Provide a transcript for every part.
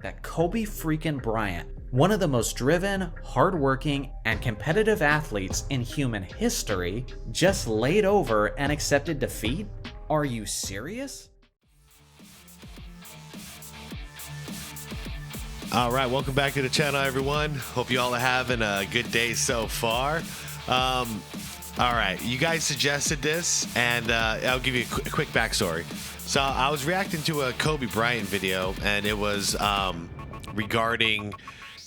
that Kobe freaking Bryant, one of the most driven, hardworking, and competitive athletes in human history, just laid over and accepted defeat? Are you serious? All right, welcome back to the channel, everyone. Hope you all are having a good day so far. All right, you guys suggested this, and I'll give you a quick backstory. So I was reacting to a Kobe Bryant video, and it was regarding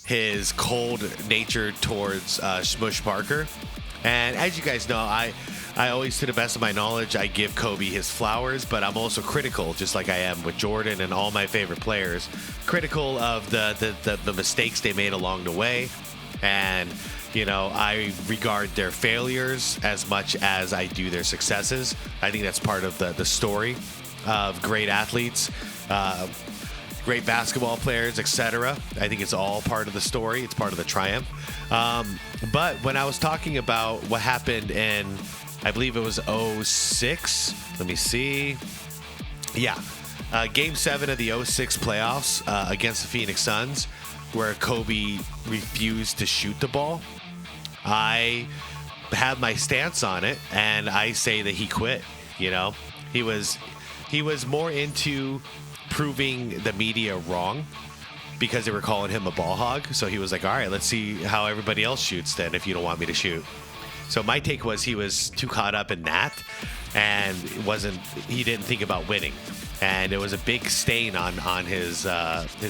his cold nature towards Smush Parker. And as you guys know, I always, to the best of my knowledge, I give Kobe his flowers, but I'm also critical, just like I am with Jordan and all my favorite players, critical of the mistakes they made along the way. And, you know, I regard their failures as much as I do their successes. I think that's part of the story of great athletes, great basketball players, etc. I think it's all part of the story. It's part of the triumph. But when I was talking about what happened in, I believe it was 06. Let me see. Yeah. Game 7 of the 06 playoffs against the Phoenix Suns, where Kobe refused to shoot the ball. I have my stance on it, and I say that he quit. You know, he was more into proving the media wrong because they were calling him a ball hog. So he was like, all right, let's see how everybody else shoots then if you don't want me to shoot. So my take was he was too caught up in that, and he didn't think about winning. And it was a big stain on his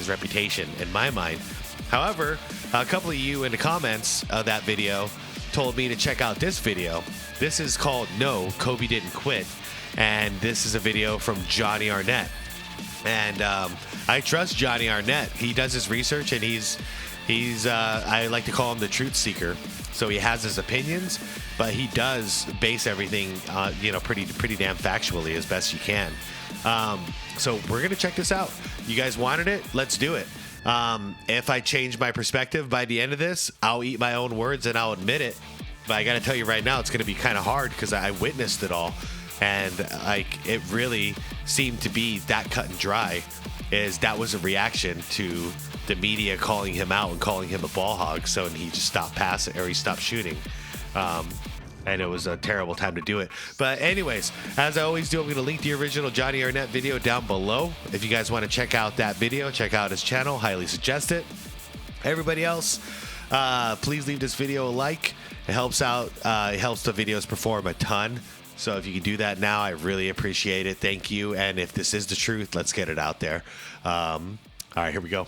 reputation in my mind. However, a couple of you in the comments of that video told me to check out this video. This is called No, Kobe Didn't Quit. And this is a video from Johnny Arnett. And I trust Johnny Arnett. He does his research, and he's I like to call him the truth seeker. So he has his opinions, but he does base everything, pretty damn factually as best you can. So we're gonna check this out. You guys wanted it? Let's do it. If I change my perspective by the end of this, I'll eat my own words and I'll admit it. But I gotta tell you right now, it's gonna be kind of hard because I witnessed it all, and it really seemed to be that cut and dry. That was a reaction to the media calling him out and calling him a ball hog. So he just stopped passing, or he stopped shooting. And it was a terrible time to do it. But anyways, as I always do, I'm going to link the original Johnny Arnett video down below. If you guys want to check out that video, check out his channel. Highly suggest it. Everybody else, please leave this video a like. It helps out. It helps the videos perform a ton. So if you can do that now, I really appreciate it. Thank you. And if this is the truth, let's get it out there. All right, here we go.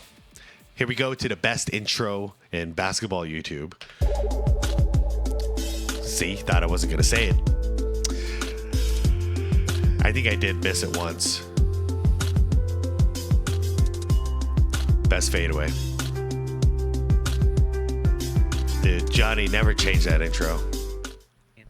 Here we go to the best intro in basketball YouTube. See, thought I wasn't going to say it. I think I did miss it once. Best fadeaway. Dude, Johnny never changed that intro.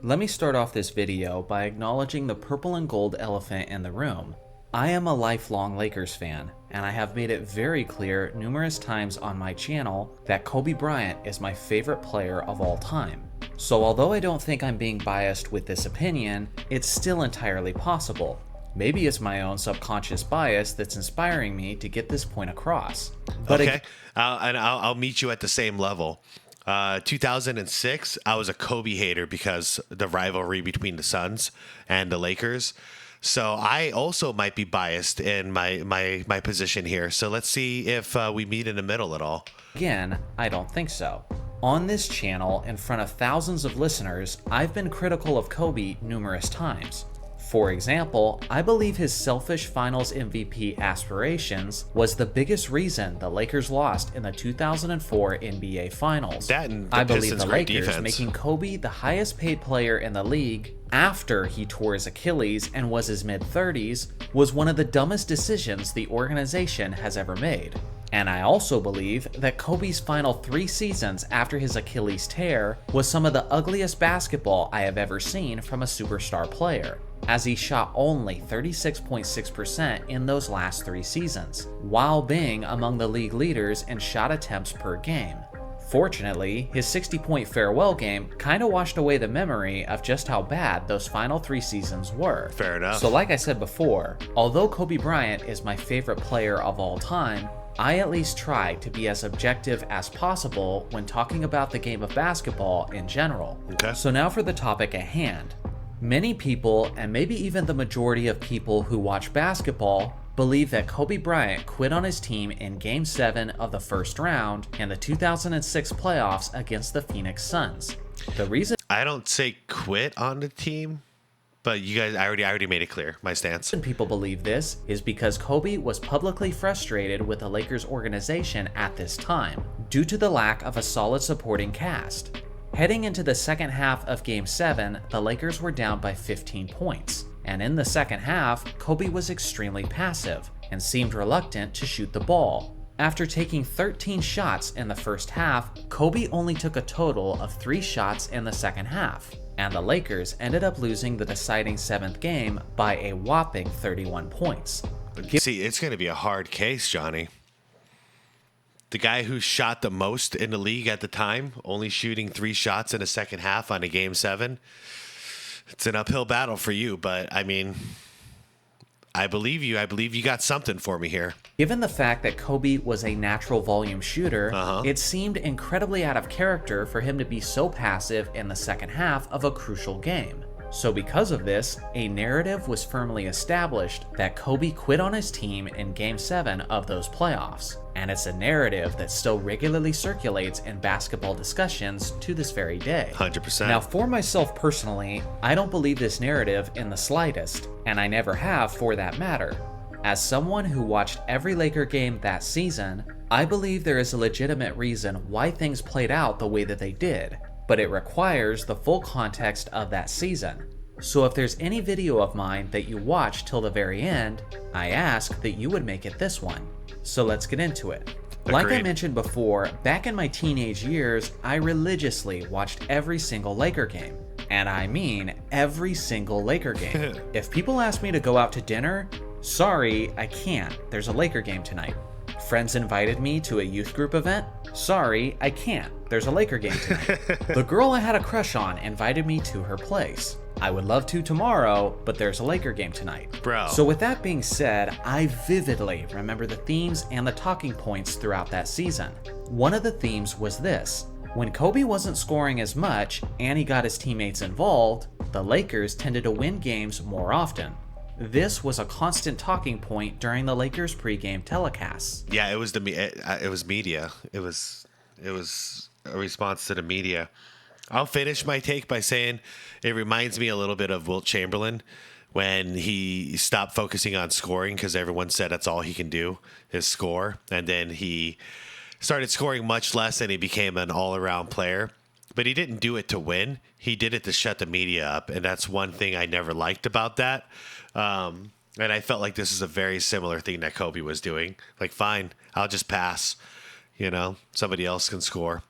Let me start off this video by acknowledging the purple and gold elephant in the room. I am a lifelong Lakers fan, and I have made it very clear numerous times on my channel that Kobe Bryant is my favorite player of all time. So although I don't think I'm being biased with this opinion, it's still entirely possible. Maybe it's my own subconscious bias that's inspiring me to get this point across. But okay, and I'll meet you at the same level. 2006, I was a Kobe hater because the rivalry between the Suns and the Lakers. So I also might be biased in my position here. So let's see if we meet in the middle at all. Again, I don't think so. On this channel, in front of thousands of listeners, I've been critical of Kobe numerous times. For example, I believe his selfish Finals MVP aspirations was the biggest reason the Lakers lost in the 2004 NBA Finals. I believe the Lakers defense. Making Kobe the highest paid player in the league after he tore his Achilles and was his mid-30s was one of the dumbest decisions the organization has ever made. And I also believe that Kobe's final 3 seasons after his Achilles tear was some of the ugliest basketball I have ever seen from a superstar player, as he shot only 36.6% in those last 3 seasons, while being among the league leaders in shot attempts per game. Fortunately, his 60-point farewell game kinda washed away the memory of just how bad those final 3 seasons were. Fair enough. So like I said before, although Kobe Bryant is my favorite player of all time, I at least try to be as objective as possible when talking about the game of basketball in general. Okay. So now for the topic at hand. Many people, and maybe even the majority of people who watch basketball, believe that Kobe Bryant quit on his team in Game 7 of the first round in the 2006 playoffs against the Phoenix Suns. The reason I don't say quit on the team, but you guys, I already made it clear, my stance. people believe this is because Kobe was publicly frustrated with the Lakers organization at this time, due to the lack of a solid supporting cast. Heading into the second half of Game 7, the Lakers were down by 15 points, and in the second half, Kobe was extremely passive and seemed reluctant to shoot the ball. After taking 13 shots in the first half, Kobe only took a total of 3 shots in the second half, and the Lakers ended up losing the deciding 7th game by a whopping 31 points. See, it's going to be a hard case, Johnny. The guy who shot the most in the league at the time, only shooting 3 shots in a second half on a Game 7. It's an uphill battle for you, but I mean, I believe you. I believe you got something for me here. Given the fact that Kobe was a natural volume shooter, it seemed incredibly out of character for him to be so passive in the second half of a crucial game. So because of this, a narrative was firmly established that Kobe quit on his team in Game 7 of those playoffs, and it's a narrative that still regularly circulates in basketball discussions to this very day. 100%. Now, for myself personally, I don't believe this narrative in the slightest, and I never have for that matter. As someone who watched every Laker game that season, I believe there is a legitimate reason why things played out the way that they did, but it requires the full context of that season. So if there's any video of mine that you watch till the very end, I ask that you would make it this one. So let's get into it. Like I Agreed. mentioned before, back in my teenage years, I religiously watched every single Laker game. And I mean every single Laker game. If people ask me to go out to dinner, sorry, I can't. There's a Laker game tonight. Friends invited me to a youth group event. Sorry, I can't. There's a Laker game tonight. The girl I had a crush on invited me to her place. I would love to tomorrow, but there's a Laker game tonight. Bro. So with that being said, I vividly remember the themes and the talking points throughout that season. One of the themes was this. When Kobe wasn't scoring as much and he got his teammates involved, the Lakers tended to win games more often. This was a constant talking point during the Lakers pregame telecasts. Yeah, it was it was media. It was a response to the media. I'll finish my take by saying it reminds me a little bit of Wilt Chamberlain when he stopped focusing on scoring because everyone said that's all he can do is score, and then he started scoring much less and he became an all-around player. But he didn't do it to win. He did it to shut the media up, and that's one thing I never liked about that. And I felt like this is a very similar thing that Kobe was doing. Like, fine, I'll just pass. You know, somebody else can score.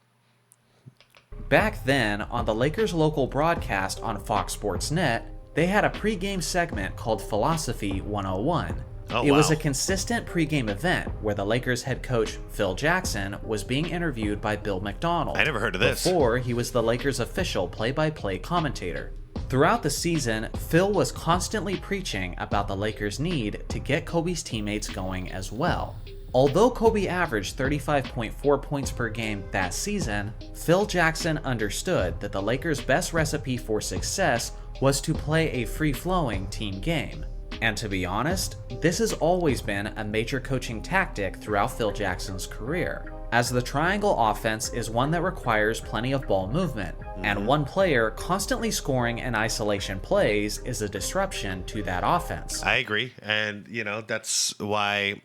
Back then, on the Lakers' local broadcast on Fox Sports Net, they had a pregame segment called Philosophy 101. It was a consistent pregame event where the Lakers head coach Phil Jackson was being interviewed by Bill McDonald. I never heard of this. Before he was the Lakers' official play-by-play commentator. Throughout the season, Phil was constantly preaching about the Lakers' need to get Kobe's teammates going as well. Although Kobe averaged 35.4 points per game that season, Phil Jackson understood that the Lakers' best recipe for success was to play a free-flowing team game. And to be honest, this has always been a major coaching tactic throughout Phil Jackson's career, as the triangle offense is one that requires plenty of ball movement, and one player constantly scoring in isolation plays is a disruption to that offense. I agree. And, you know, that's why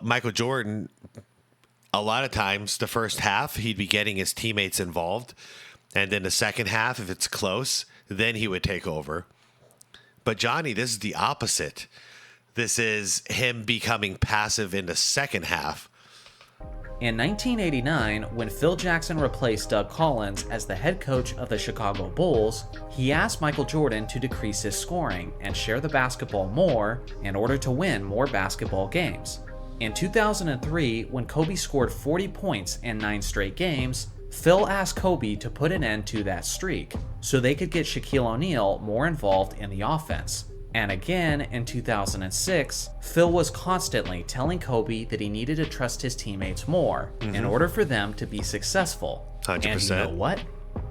Michael Jordan, a lot of times, the first half, he'd be getting his teammates involved. And then the second half, if it's close, then he would take over. But Johnny, this is the opposite. This is him becoming passive in the second half. In 1989, when Phil Jackson replaced Doug Collins as the head coach of the Chicago Bulls, he asked Michael Jordan to decrease his scoring and share the basketball more in order to win more basketball games. In 2003, when Kobe scored 40 points in 9 straight games, Phil asked Kobe to put an end to that streak so they could get Shaquille O'Neal more involved in the offense. And again in 2006, Phil was constantly telling Kobe that he needed to trust his teammates more in order for them to be successful. 100%. And you know what?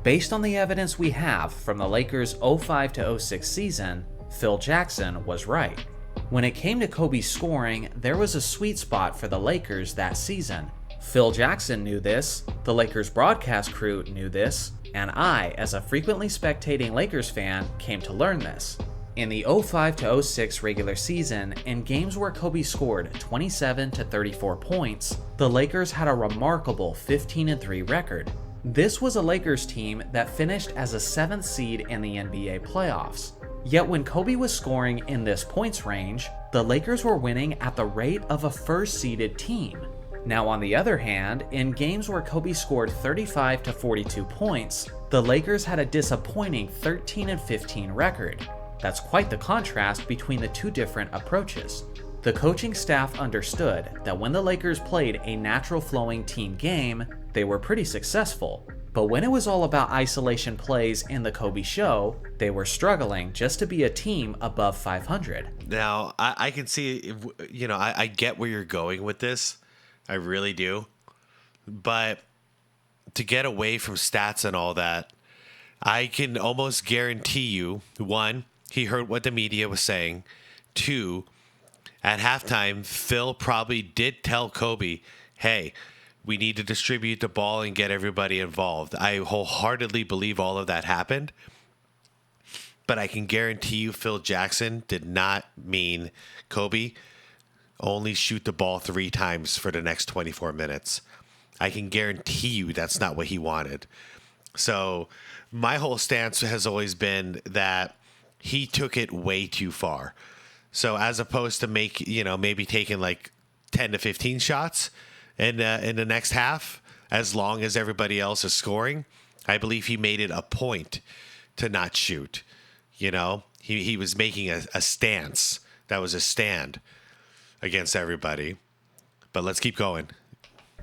Based on the evidence we have from the Lakers' 05 to 06 season, Phil Jackson was right. When it came to Kobe's scoring, there was a sweet spot for the Lakers that season. Phil Jackson knew this, the Lakers broadcast crew knew this, and I, as a frequently spectating Lakers fan, came to learn this. In the 05 to 06 regular season, in games where Kobe scored 27 to 34 points, the Lakers had a remarkable 15-3 record. This was a Lakers team that finished as a 7th seed in the NBA playoffs. Yet when Kobe was scoring in this points range, the Lakers were winning at the rate of a first-seeded team. Now on the other hand, in games where Kobe scored 35 to 42 points, the Lakers had a disappointing 13-15 record. That's quite the contrast between the two different approaches. The coaching staff understood that when the Lakers played a natural flowing team game, they were pretty successful. But when it was all about isolation plays in the Kobe show, they were struggling just to be a team above 500. Now, I can see, I get where you're going with this. I really do. But to get away from stats and all that, I can almost guarantee you, one, he heard what the media was saying. Two, at halftime, Phil probably did tell Kobe, hey, we need to distribute the ball and get everybody involved. I wholeheartedly believe all of that happened. But I can guarantee you Phil Jackson did not mean, Kobe, only shoot the ball 3 times for the next 24 minutes. I can guarantee you that's not what he wanted. So my whole stance has always been that he took it way too far. So as opposed to maybe taking like 10 to 15 shots in the next half, as long as everybody else is scoring, I believe he made it a point to not shoot. He was making a stance. That was a stand against everybody. But let's keep going.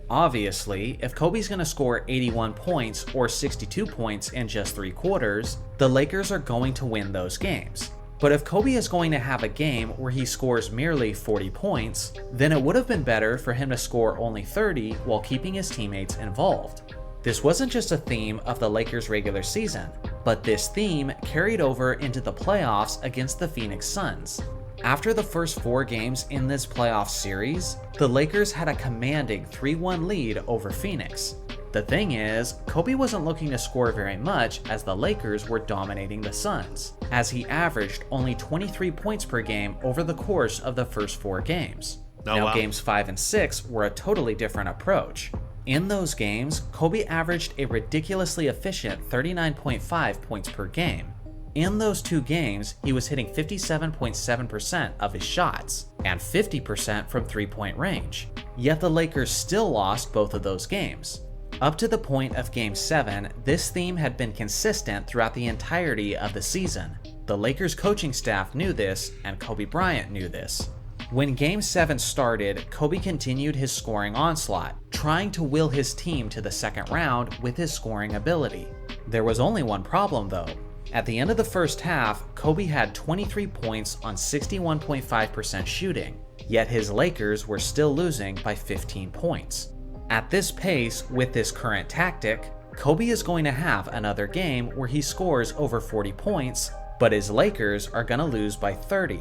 Obviously, if Kobe's going to score 81 points or 62 points in just 3 quarters, the Lakers are going to win those games. But if Kobe is going to have a game where he scores merely 40 points, then it would have been better for him to score only 30 while keeping his teammates involved. This wasn't just a theme of the Lakers' regular season, but this theme carried over into the playoffs against the Phoenix Suns. After the first 4 games in this playoff series, the Lakers had a commanding 3-1 lead over Phoenix. The thing is, Kobe wasn't looking to score very much as the Lakers were dominating the Suns, as he averaged only 23 points per game over the course of the first 4 games. Games 5 and 6 were a totally different approach. In those games, Kobe averaged a ridiculously efficient 39.5 points per game. In those 2 games, he was hitting 57.7% of his shots, and 50% from 3-point range. Yet the Lakers still lost both of those games. Up to the point of Game 7, this theme had been consistent throughout the entirety of the season. The Lakers coaching staff knew this, and Kobe Bryant knew this. When Game 7 started, Kobe continued his scoring onslaught, trying to will his team to the second round with his scoring ability. There was only one problem though. At the end of the first half, Kobe had 23 points on 61.5% shooting, yet his Lakers were still losing by 15 points. At this pace, with this current tactic, Kobe is going to have another game where he scores over 40 points, but his Lakers are going to lose by 30.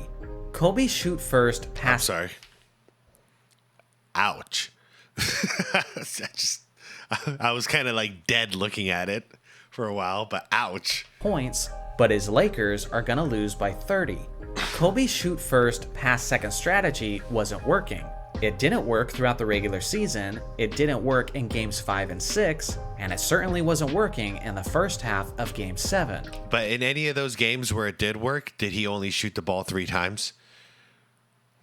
Kobe's shoot first pass. I'm sorry. Ouch. I was kind of like dead looking at it for a while, but ouch. Points, but his Lakers are going to lose by 30. Kobe's shoot first, pass second strategy wasn't working. It didn't work throughout the regular season, it didn't work in games 5 and 6, and it certainly wasn't working in the first half of game 7. But in any of those games where it did work, did he only shoot the ball 3 times?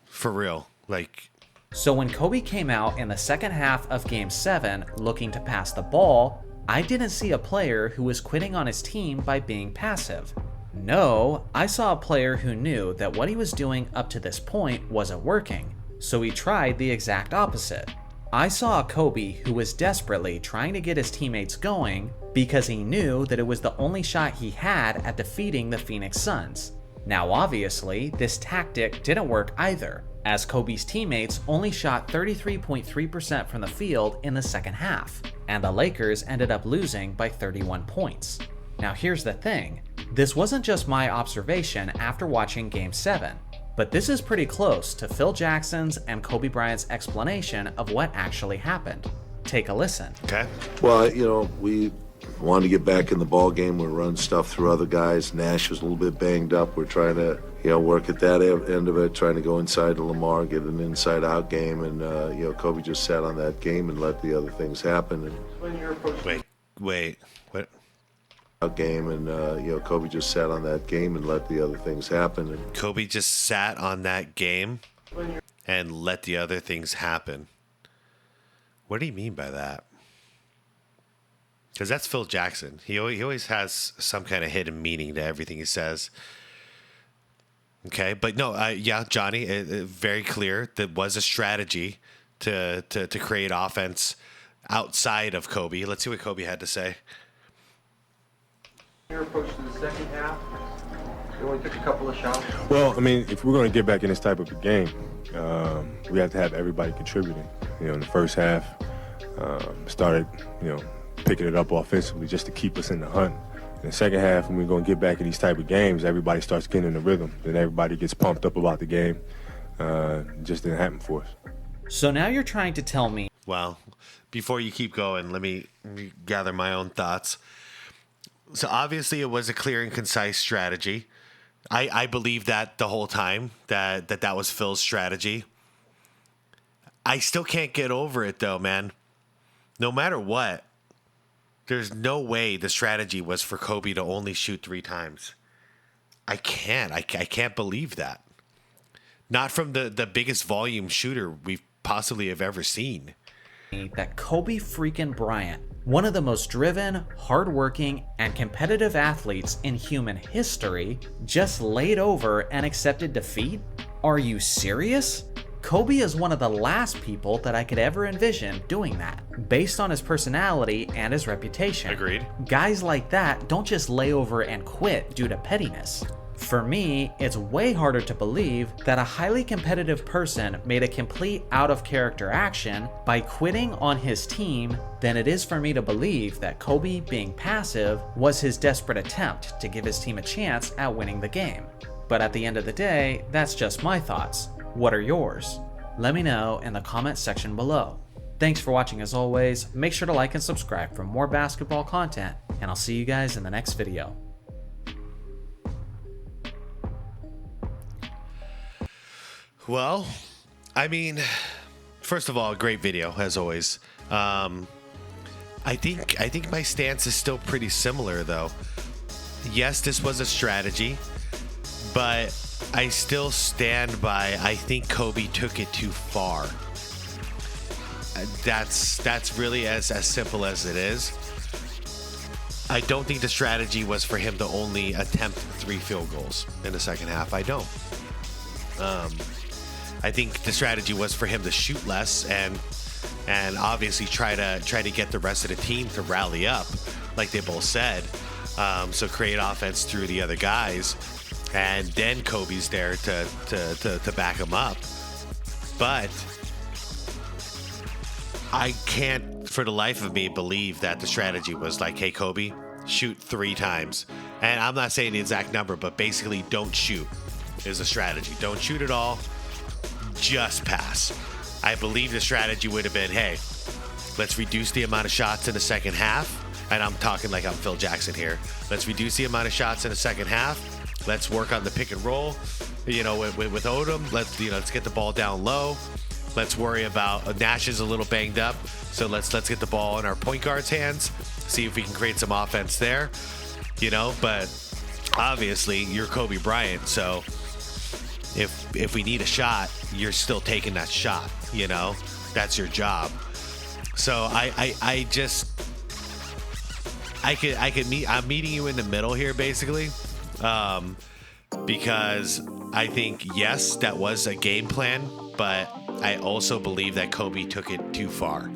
For real. So when Kobe came out in the second half of game 7 looking to pass the ball, I didn't see a player who was quitting on his team by being passive. No, I saw a player who knew that what he was doing up to this point wasn't working, so he tried the exact opposite. I saw a Kobe who was desperately trying to get his teammates going because he knew that it was the only shot he had at defeating the Phoenix Suns. Now obviously, this tactic didn't work either, as Kobe's teammates only shot 33.3% from the field in the second half, and the Lakers ended up losing by 31 points. Now here's the thing, this wasn't just my observation after watching Game 7, but this is pretty close to Phil Jackson's and Kobe Bryant's explanation of what actually happened. Take a listen. Okay. Well, we wanted to get back in the ball game. We're running stuff through other guys. Nash was a little bit banged up. We're trying to, work at that end of it, trying to go inside to Lamar, get an inside-out game, and Kobe just sat on that game and let the other things happen. And Wait, what? Game and Kobe just sat on that game and let the other things happen. And Kobe just sat on that game and let the other things happen. What do you mean by that? Because that's Phil Jackson. He always has some kind of hidden meaning to everything he says. Okay, but no, yeah, Johnny, very clear. That was a strategy to create offense outside of Kobe. Let's see what Kobe had to say. Your approach to the second half, you only took a couple of shots. Well, I mean, if we're going to get back in this type of a game, we have to have everybody contributing. In the first half, started, picking it up offensively just to keep us in the hunt. In the second half, when we're going to get back in these type of games, everybody starts getting in the rhythm. Then everybody gets pumped up about the game. It just didn't happen for us. So now you're trying to tell me... Well, before you keep going, let me gather my own thoughts. So obviously it was a clear and concise strategy. I believe that the whole time, that was Phil's strategy. I still can't get over it though, man. No matter what, there's no way the strategy was for Kobe to only shoot 3 times. I can't believe that. Not from the biggest volume shooter we possibly have ever seen. That Kobe freaking Bryant, one of the most driven, hardworking, and competitive athletes in human history, just laid over and accepted defeat? Are you serious? Kobe is one of the last people that I could ever envision doing that, based on his personality and his reputation. Agreed. Guys like that don't just lay over and quit due to pettiness. For me, it's way harder to believe that a highly competitive person made a complete out-of-character action by quitting on his team than it is for me to believe that Kobe being passive was his desperate attempt to give his team a chance at winning the game. But at the end of the day, that's just my thoughts. What are yours? Let me know in the comments section below. Thanks for watching as always. Make sure to like and subscribe for more basketball content, and I'll see you guys in the next video. Well, I mean, first of all, great video as always. I think my stance is still pretty similar though. Yes, this was a strategy, but I still stand by I think Kobe took it too far. That's really as simple as it is. I don't think the strategy was for him to only attempt 3 field goals in the second half. I don't. I think the strategy was for him to shoot less and obviously try to get the rest of the team to rally up, like they both said. So create offense through the other guys, and then Kobe's there to back him up. But I can't, for the life of me, believe that the strategy was like, hey, Kobe, shoot 3 times. And I'm not saying the exact number, but basically don't shoot is the strategy. Don't shoot at all. Just pass. I believe the strategy would have been, hey, let's reduce the amount of shots in the second half. And I'm talking like I'm Phil Jackson here. Let's reduce the amount of shots in the second half. Let's work on the pick and roll, with Odom. Let's get the ball down low. Let's worry about Nash is a little banged up, so let's get the ball in our point guard's hands. See if we can create some offense there, But obviously, you're Kobe Bryant, so if we need a shot, you're still taking that shot. That's your job. So I'm meeting you in the middle here, basically, because I think yes, that was a game plan, but I also believe that Kobe took it too far.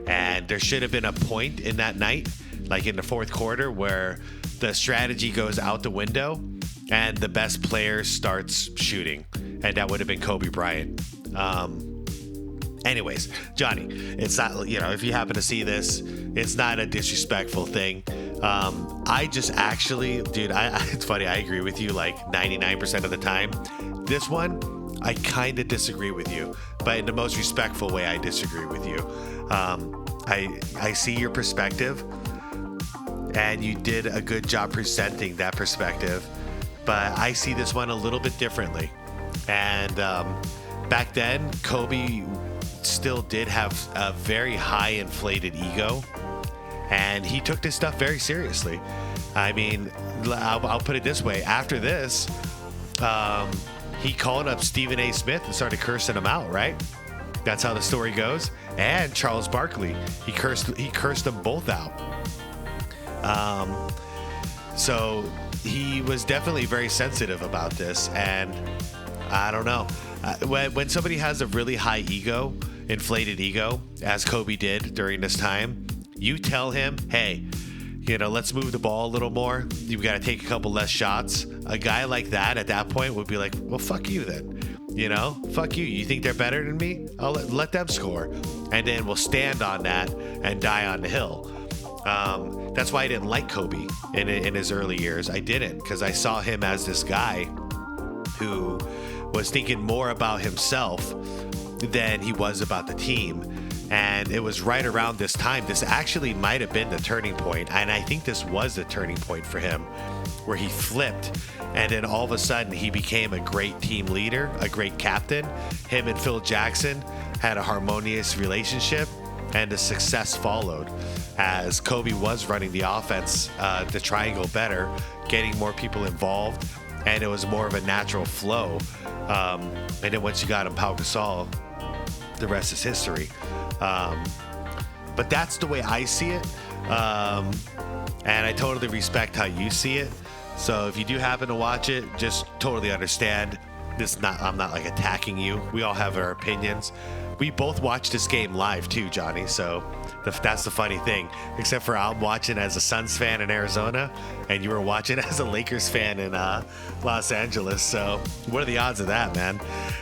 And there should have been a point in that night, like in the fourth quarter, where the strategy goes out the window and the best player starts shooting, and that would have been Kobe Bryant. Anyways, Johnny, it's not, if you happen to see this, it's not a disrespectful thing. I just actually, dude, it's funny. I agree with you like 99% of the time. This one, I kind of disagree with you, but in the most respectful way, I disagree with you. I see your perspective, and you did a good job presenting that perspective, but I see this one a little bit differently. And back then, Kobe still did have a very high inflated ego, and he took this stuff very seriously. I mean, I'll put it this way. After this, he called up Stephen A. Smith and started cursing him out, right? That's how the story goes. And Charles Barkley, he cursed them both out. So he was definitely very sensitive about this, and I don't know. When somebody has a really high ego, inflated ego, as Kobe did during this time, you tell him, hey, let's move the ball a little more. You've got to take a couple less shots. A guy like that at that point would be like, well, fuck you then. Fuck you. You think they're better than me? I'll let them score. And then we'll stand on that and die on the hill. That's why I didn't like Kobe in his early years. I didn't, because I saw him as this guy who was thinking more about himself than he was about the team. And it was right around this time. This actually might have been the turning point. And I think this was the turning point for him, where he flipped. And then all of a sudden, he became a great team leader, a great captain. Him and Phil Jackson had a harmonious relationship, and the success followed as Kobe was running the offense, the triangle better, getting more people involved, and it was more of a natural flow. And then once you got him Pau Gasol, the rest is history. But that's the way I see it. And I totally respect how you see it. So if you do happen to watch it, just totally understand. I'm not like attacking you. We all have our opinions. We both watched this game live too, Johnny. So that's the funny thing. Except for I'm watching as a Suns fan in Arizona, and you were watching as a Lakers fan in Los Angeles. So what are the odds of that, man?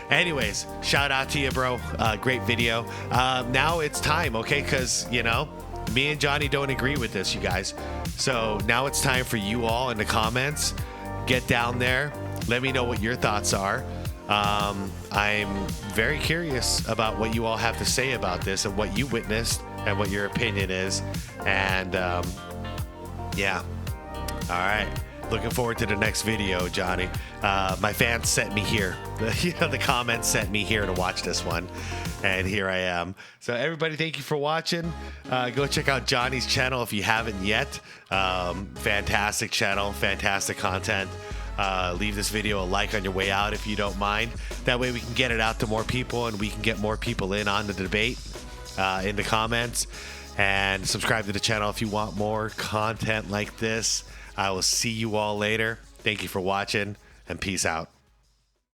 Anyways, shout out to you, bro. Great video. Now it's time, okay? Because, me and Johnny don't agree with this, you guys. So now it's time for you all in the comments. Get down there. Let me know what your thoughts are. I'm very curious about what you all have to say about this and what you witnessed and what your opinion is. And yeah. All right. Looking forward to the next video, Johnny. My fans sent me here. The comments sent me here to watch this one. And here I am. So everybody, thank you for watching. Go check out Johnny's channel if you haven't yet. Fantastic channel, fantastic content. Leave this video a like on your way out if you don't mind. That way we can get it out to more people, and we can get more people in on the debate in the comments. And subscribe to the channel if you want more content like this. I will see you all later. Thank you for watching, and peace out.